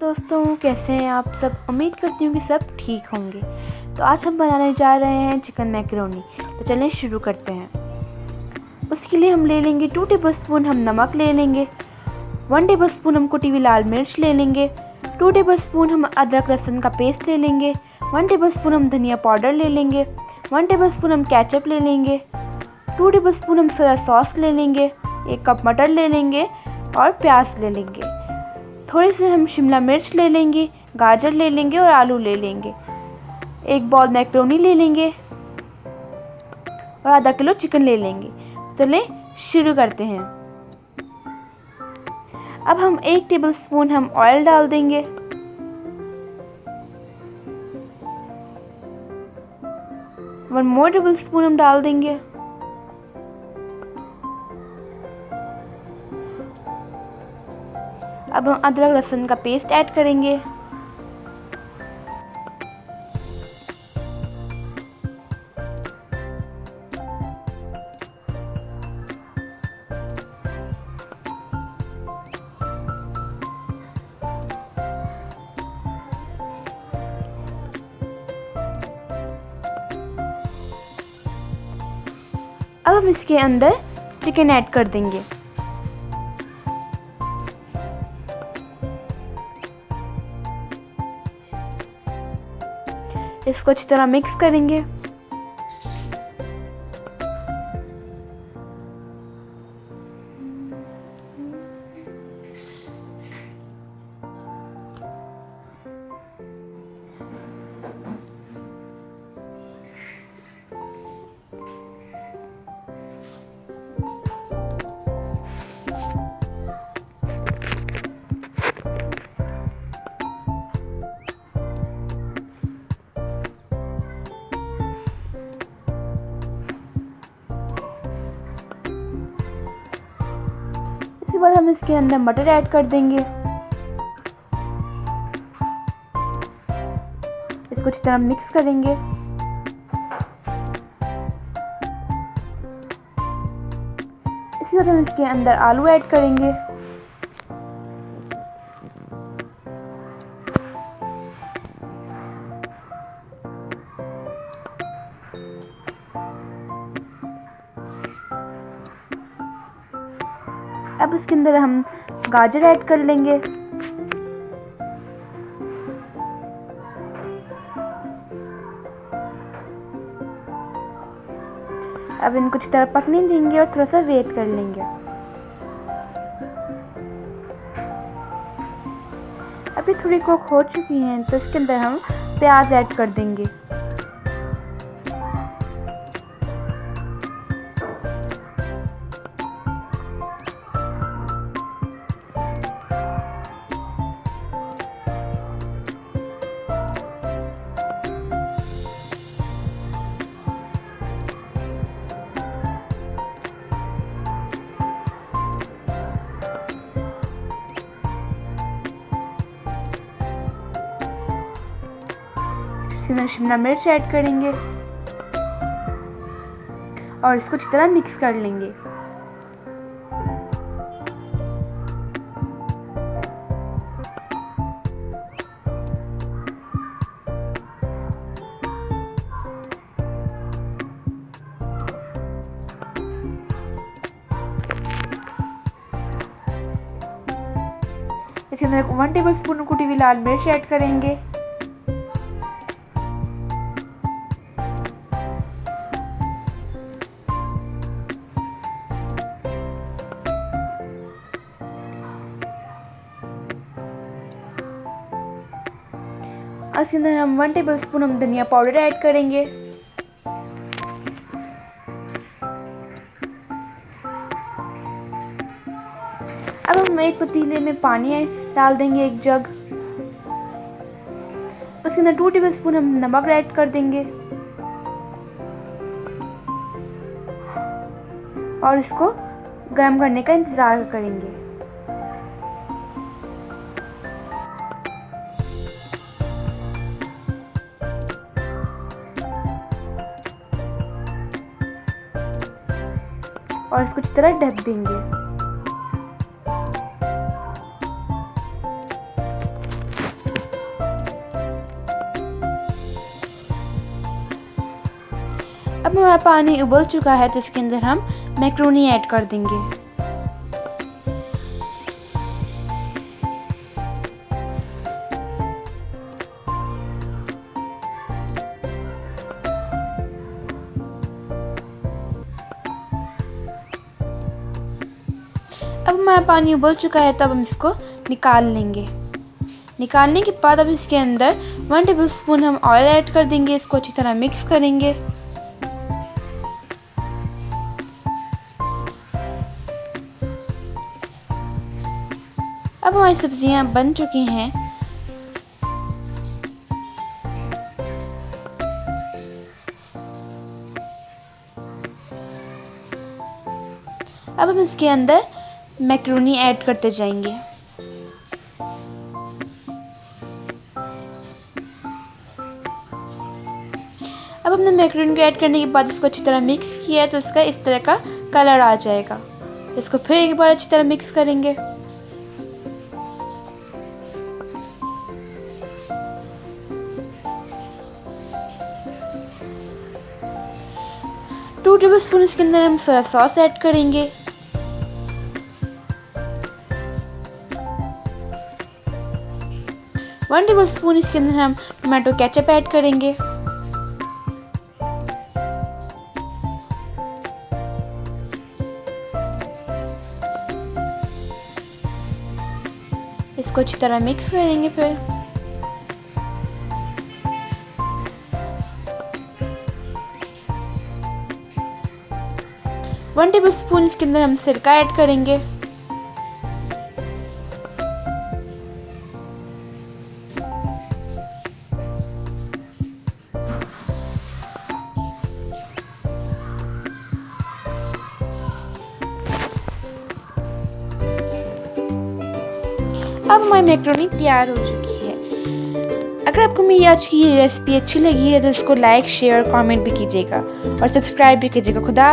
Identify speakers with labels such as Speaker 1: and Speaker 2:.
Speaker 1: दोस्तों, कैसे हैं आप सब। उम्मीद करती हूँ कि सब ठीक होंगे। तो आज हम बनाने जा रहे हैं चिकन मैकरोनी। तो चलें शुरू करते हैं। उसके लिए हम ले लेंगे 2 टेबलस्पून हम नमक ले लेंगे, 1 टेबलस्पून हम कुटी हुई लाल मिर्च ले लेंगे, 2 टेबलस्पून हम अदरक लहसुन का पेस्ट ले लेंगे, 1 टेबलस्पून हम धनिया पाउडर ले लेंगे, 1 टेबलस्पून हम केचप ले लेंगे, 2 टेबलस्पून हम सोया सॉस ले लेंगे, 1 कप मटर ले लेंगे और प्याज ले लेंगे। थोड़ी सी हम शिमला मिर्च ले लेंगे, गाजर ले लेंगे और आलू ले लेंगे। 1 बाउल मैक्रोनी ले लेंगे और आधा किलो चिकन ले लेंगे। तो चलें शुरू करते हैं। अब हम 1 टेबलस्पून हम ऑयल डाल देंगे। वन मोर टेबलस्पून हम डाल देंगे। अब हम अदरक लहसुन का पेस्ट ऐड करेंगे। अब हम इसके अंदर चिकन ऐड कर देंगे। इसको अच्छी तरह मिक्स करेंगे। इसके बाद हम इसके अंदर मटर ऐड कर देंगे। इसको अच्छी तरह मिक्स करेंगे। इसके बाद हम इसके अंदर आलू ऐड करेंगे। अब इसके अंदर हम गाजर ऐड कर लेंगे। अब इनको अच्छी तरह पकने देंगे और थोड़ा सा वेट कर लेंगे। अभी थोड़ी कुक हो चुकी हैं तो इसके अंदर हम प्याज ऐड कर देंगे। शिमला मिर्च ऐड करेंगे और इसको अच्छी तरह मिक्स कर लेंगे। इसके अंदर 1 टेबलस्पून कुटी हुई लाल मिर्च ऐड करेंगे। इसके अंदर हम 1 टेबलस्पून हम धनिया पाउडर ऐड करेंगे। अब हम एक पतीले में पानी डाल देंगे, 1 जग। उसके अंदर 2 टेबलस्पून हम नमक ऐड कर देंगे और इसको गर्म करने का इंतजार करेंगे। और इसको अच्छी तरह ढक देंगे। अब हमारा पानी उबल चुका है तो इसके अंदर हम मैक्रोनी ऐड कर देंगे। अब हमारा पानी उबल चुका है तो अब हम इसको निकाल लेंगे। निकालने के बाद अब इसके अंदर 1 टेबलस्पून हम ऑयल ऐड कर देंगे। इसको अच्छी तरह मिक्स करेंगे। अब हमारी सब्जियां बन चुकी हैं। अब हम इसके अंदर मैक्रोनी ऐड करते जाएंगे। अब हमने मैक्रोनी को ऐड करने के बाद इसको अच्छी तरह मिक्स किया है तो इसका इस तरह का कलर आ जाएगा। इसको फिर एक बार अच्छी तरह मिक्स करेंगे। टू टेबलस्पून इसके अंदर हम सोया सॉस ऐड करेंगे। वन टेबलस्पून इसके अंदर हम टोमेटो केचप ऐड करेंगे। इसको अच्छी तरह मिक्स करेंगे। फिर वन टेबलस्पून इसके अंदर हम सिरका ऐड करेंगे। अब हमारी मैक्रोनी तैयार हो चुकी है। अगर आपको मेरी आज की ये रेसिपी अच्छी लगी है तो इसको लाइक, शेयर, कमेंट भी कीजिएगा और सब्सक्राइब भी कीजिएगा। खुदा